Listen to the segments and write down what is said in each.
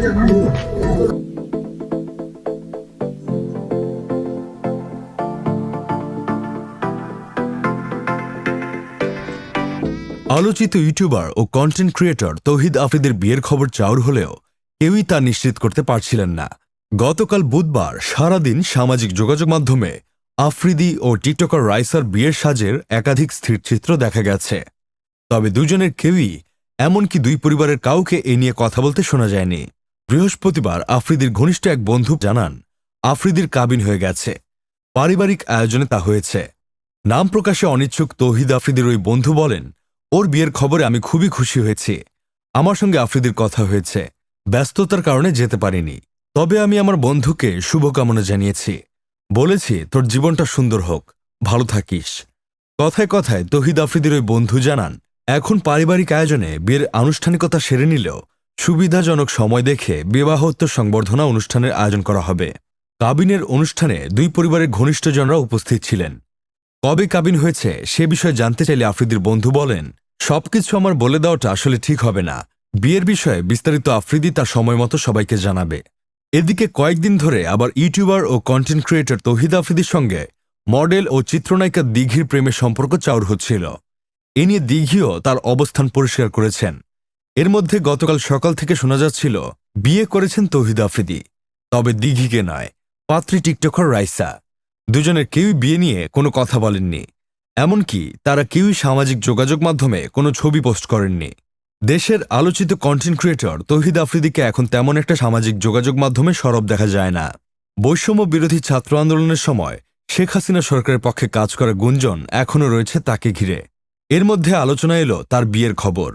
আলোচিত ইউটিউবার ও content creator তৌহিদ আফ্রিদির বিয়ের খবর চাউর হলেও কেউই তা নিশ্চিত করতে পারছিলেন না। গতকাল বুধবার সারাদিন সামাজিক যোগাযোগ মাধ্যমে আফ্রিদি ও টিকটকার রাইসার বিয়ের সাজের একাধিক স্থিরচিত্র দেখা গেছে। তবে দুজনের কেউই, এমনকি দুই পরিবারের কাউকে এ নিয়ে কথা বলতে শোনা যায়নি। বৃহস্পতিবার আফ্রিদির ঘনিষ্ঠ এক বন্ধু জানান, আফ্রিদির কাবিন হয়ে গেছে, পারিবারিক আয়োজনে তা হয়েছে। নাম প্রকাশে অনিচ্ছুক তৌহিদ আফ্রিদির ওই বন্ধু বলেন, ওর বিয়ের খবরে আমি খুবই খুশি হয়েছি। আমার সঙ্গে আফ্রিদির কথা হয়েছে, ব্যস্ততার কারণে যেতে পারিনি। তবে আমি আমার বন্ধুকে শুভকামনা জানিয়েছি, বলেছি তোর জীবনটা সুন্দর হোক, ভালো থাকিস। কথায় কথায় তৌহিদ আফ্রিদির ওই বন্ধু জানান, এখন পারিবারিক আয়োজনে বিয়ের আনুষ্ঠানিকতা সেরে নিলেও সুবিধাজনক সময় দেখে বিবাহোত্তর সংবর্ধনা অনুষ্ঠানের আয়োজন করা হবে। কাবিনের অনুষ্ঠানে দুই পরিবারের ঘনিষ্ঠজনরা উপস্থিত ছিলেন। কবে কাবিন হয়েছে সে বিষয়ে জানতে চাইলে আফ্রিদির বন্ধু বলেন, সবকিছু আমার বলে দেওয়াটা আসলে ঠিক হবে না। বিয়ের বিষয়ে বিস্তারিত আফ্রিদি তার সময় মতো সবাইকে জানাবে। এদিকে কয়েকদিন ধরে আবার ইউটিউবার ও কন্টেন্ট ক্রিয়েটর তৌহিদ আফ্রিদির সঙ্গে মডেল ও চিত্রনায়িকা দিঘির প্রেমের সম্পর্ক চাউর হচ্ছিল। এ নিয়ে দিঘিও তার অবস্থান পরিষ্কার করেছেন। এর মধ্যে গতকাল সকাল থেকে শোনা যাচ্ছিল বিয়ে করেছেন তৌহিদ আফ্রিদি, তবে দিঘিকে নয়, পাত্রী টিকটকার রাইসা। দুজনের কেউই বিয়ে নিয়ে কোনো কথা বলেননি, এমনকি তারা কেউই সামাজিক যোগাযোগ মাধ্যমে কোনো ছবি পোস্ট করেননি। দেশের আলোচিত কন্টেন্ট ক্রিয়েটর তৌহিদ আফ্রিদিকে এখন তেমন একটা সামাজিক যোগাযোগ মাধ্যমে সরব দেখা যায় না। বৈষম্য বিরোধী ছাত্র আন্দোলনের সময় শেখ হাসিনা সরকারের পক্ষে কাজ করা গুঞ্জন এখনও রয়েছে তাকে ঘিরে। এর মধ্যে আলোচনা এলো তার বিয়ের খবর।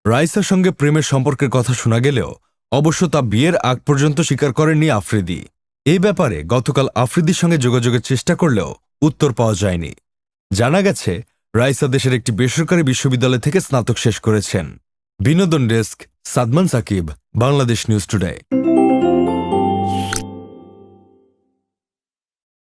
রাইসার সঙ্গে প্রেমের সম্পর্কের কথা শোনা গেলেও অবশ্য তা বিয়ের আগ পর্যন্ত স্বীকার করেননি আফ্রিদি। এই ব্যাপারে গতকাল আফ্রিদির সঙ্গে যোগাযোগের চেষ্টা করলেও উত্তর পাওয়া যায়নি। জানা গেছে, রাইসা দেশের একটি বেসরকারি বিশ্ববিদ্যালয় থেকে স্নাতক শেষ করেছেন। বিনোদন desk, Sadman Sakib, Bangladesh news today.